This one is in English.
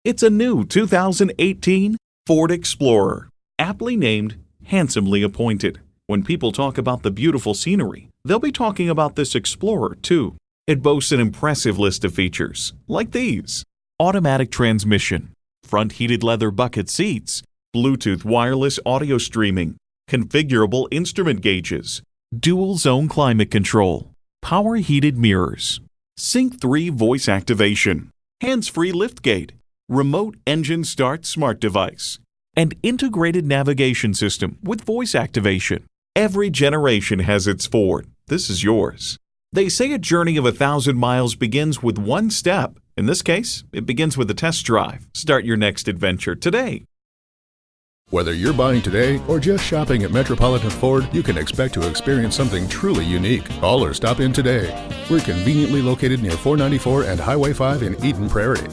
It's a new 2018 Ford Explorer, aptly named, handsomely appointed. When people talk about the beautiful scenery, they'll be talking about this Explorer too. It boasts an impressive list of features, like these: automatic transmission, front heated leather bucket seats, Bluetooth wireless audio streaming, configurable instrument gauges, dual zone climate control, power heated mirrors, Sync 3 voice activation, hands-free liftgate, remote engine start smart device, and integrated navigation system with voice activation. Every generation has its Ford. This is yours. They say a journey of 1,000 miles begins with one step. In this case, it begins with a test drive. Start your next adventure today. Whether you're buying today or just shopping at Metropolitan Ford, you can expect to experience something truly unique. Call or stop in today. We're conveniently located near 494 and Highway 5 in Eden Prairie.